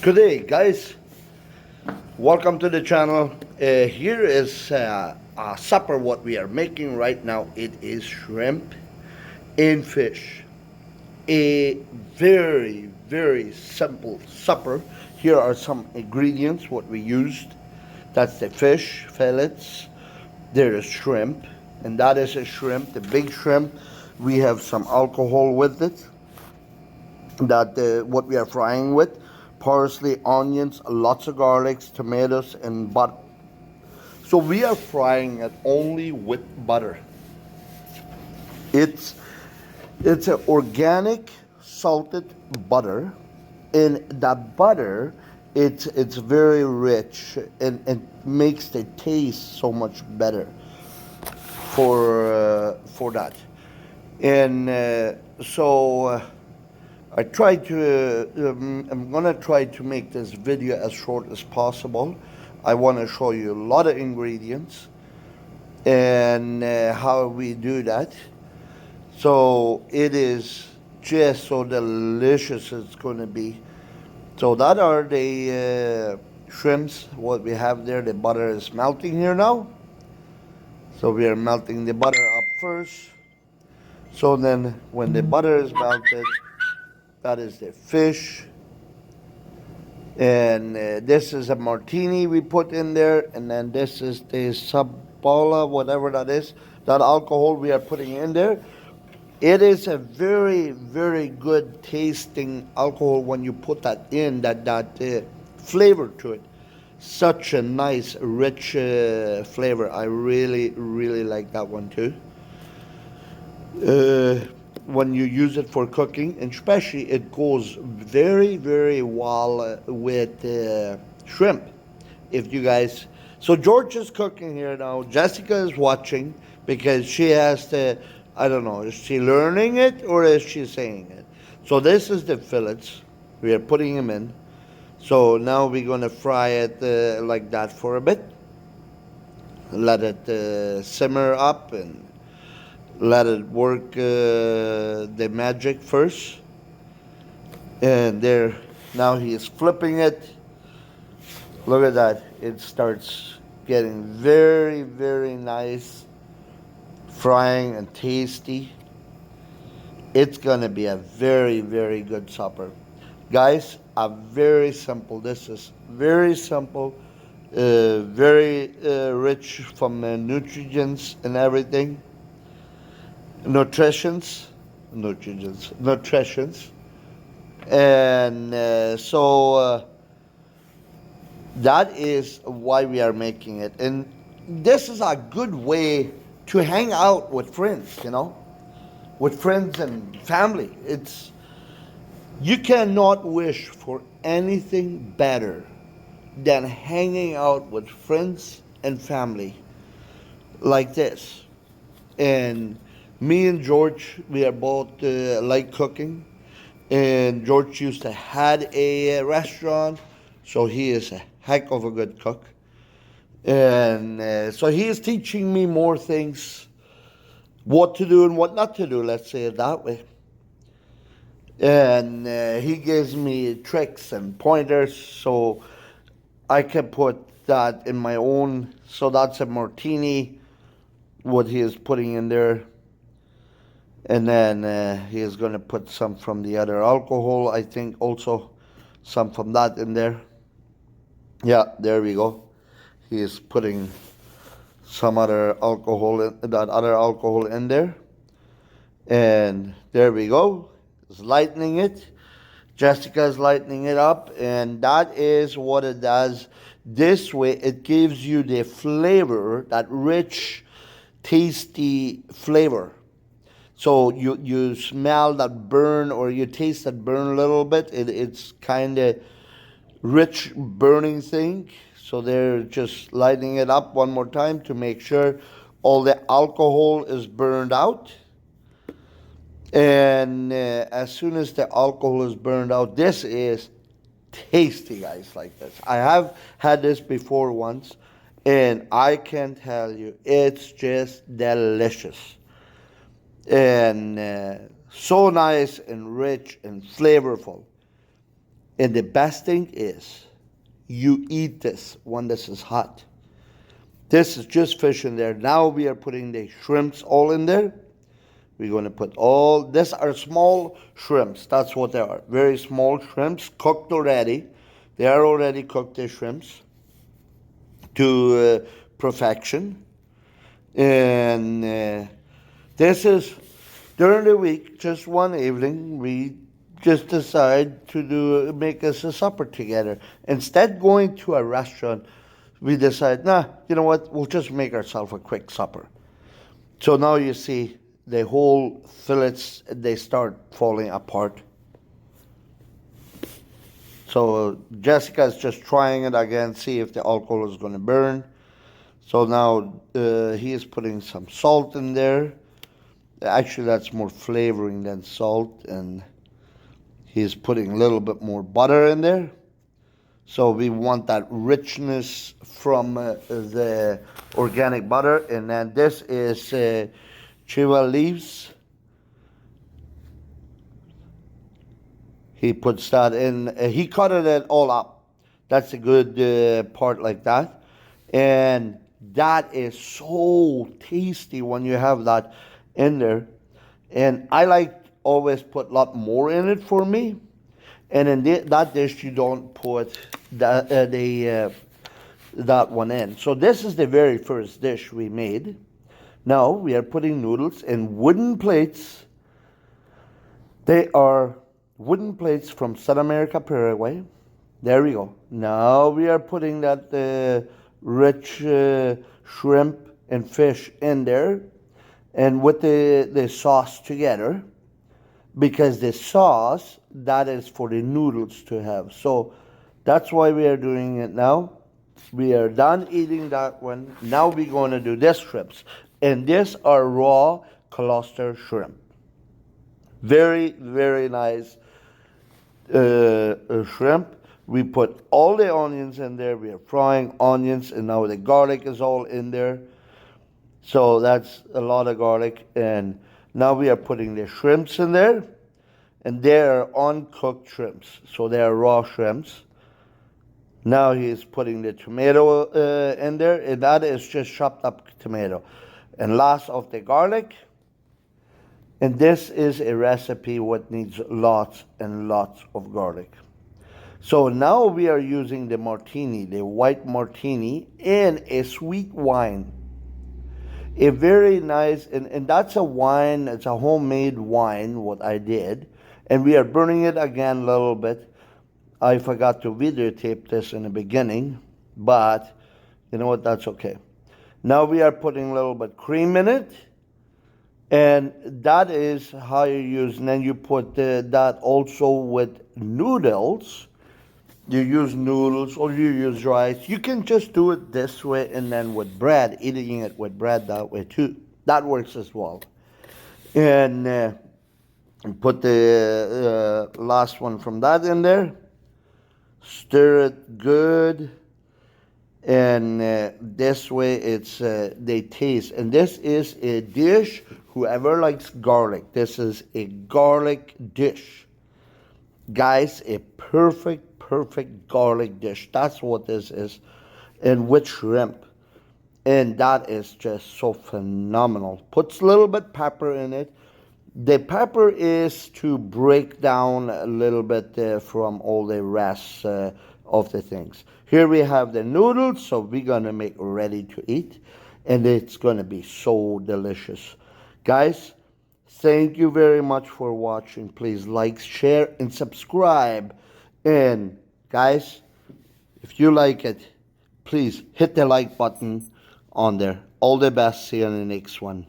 Good day, guys. Welcome to the channel. Here is a supper what we are making right now. It is shrimp and fish. A very simple supper. Here are some ingredients what we used. That's the fish fillets. There is shrimp, and that is a shrimp, the big shrimp. We have some alcohol with it. That what we are frying with: parsley, onions, lots of garlics, tomatoes, and butter. So we are frying it only with butter. It's it's an organic salted butter, and that butter it's very rich and makes the taste so much better for that. And I try to. I'm gonna try to make this video as short as possible. I want to show you a lot of ingredients and how we do that. So it is just so delicious. It's gonna be. So that are the shrimps. What we have there. The butter is melting here now. So we are melting the butter up first. So then, when the butter is melted, that is the fish. And this is a martini we put in there. And then this is the Sabala, whatever that is. That alcohol we are putting in there. It is a very good tasting alcohol when you put that in, that flavor to it. Such a nice, rich flavor. I really like that one too. When you use it for cooking, and especially it goes very well with shrimp. If you guys, so George is cooking here now. Jessica is watching because she has to. I don't know. Is she learning it or is she saying it? So this is the fillets. We are putting them in. So now we're gonna fry it like that for a bit. Let it simmer up and let it work the magic first. And there, now he is flipping it. Look at that. It starts getting very nice, frying and tasty. It's gonna be a very good supper. Guys, a very simple. This is very simple, very rich from nutrients and everything. Nutritions, and that is why we are making it. And this is a good way to hang out with friends, with friends and family. You cannot wish for anything better than hanging out with friends and family like this. And me and George, we are both like cooking. And George used to had a restaurant, so he is a heck of a good cook. And so he is teaching me more things, what to do and what not to do, let's say it that way. And he gives me tricks and pointers so I can put that in my own. So that's a martini, what he is putting in there. And then he is going to put some from the other alcohol, I think also some from that in there. Yeah, there we go. He is putting some other alcohol, that other alcohol in there. And there we go. It's lightening it. Jessica is lightening it up. And that is what it does. This way it gives you the flavor, that rich, tasty flavor. So you smell that burn, or you taste that burn a little bit. It's kind of rich burning thing. So they're just lighting it up one more time to make sure all the alcohol is burned out. And as soon as the alcohol is burned out, this is tasty, guys, like this. I have had this before once, and I can tell you, it's just delicious. And so nice and rich and flavorful. And the best thing is, you eat this when this is hot. This is just fish in there. Now we are putting the shrimps all in there. We're going to put all, this are small shrimps. That's what they are. Very small shrimps, cooked already. They are already cooked, the shrimps, to perfection. And this is, during the week, just one evening, we just decide to make us a supper together. Instead going to a restaurant, we decide, nah, you know what, we'll just make ourselves a quick supper. So now you see the whole fillets, they start falling apart. So Jessica's just trying it again, see if the alcohol is going to burn. So now he is putting some salt in there. Actually, that's more flavoring than salt. And he's putting a little bit more butter in there. So we want that richness from the organic butter. And then this is chiva leaves. He puts that in. He cut it all up. That's a good part like that. And that is so tasty when you have that in there. And I like always put a lot more in it for me. And in that dish, you don't put that one in. So this is the very first dish we made. Now we are putting noodles in wooden plates. They are wooden plates from South America, Paraguay. There we go. Now we are putting that rich shrimp and fish in there, and with the sauce together, because the sauce, that is for the noodles to have. So that's why we are doing it now. We are done eating that one. Now we're going to do this shrimps. And these are raw Gloucester shrimp. Very, very nice shrimp. We put all the onions in there. We are frying onions, and now the garlic is all in there. So that's a lot of garlic. And now we are putting the shrimps in there. And they are uncooked shrimps. So they are raw shrimps. Now he's putting the tomato in there. And that is just chopped up tomato. And last of the garlic. And this is a recipe what needs lots and lots of garlic. So now we are using the martini, the white martini, and a sweet wine. A very nice, and that's a wine, it's a homemade wine, what I did. And we are burning it again a little bit. I forgot to videotape this in the beginning, but you know what, that's okay. Now we are putting a little bit cream in it. And that is how you use, and then you put that also with noodles. You use noodles or you use rice. You can just do it this way, and then with bread, eating it with bread that way too. That works as well. And put the last one from that in there. Stir it good. And this way it's they taste. And this is a dish, whoever likes garlic, this is a garlic dish. Guys, a perfect garlic dish. That's what this is. And with shrimp. And that is just so phenomenal. Puts a little bit pepper in it. The pepper is to break down a little bit from all the rest of the things. Here we have the noodles, so we're going to make ready to eat. And it's going to be so delicious. Guys, thank you very much for watching. Please like, share, and subscribe. And guys, if you like it, please hit the like button on there. All the best. See you in the next one.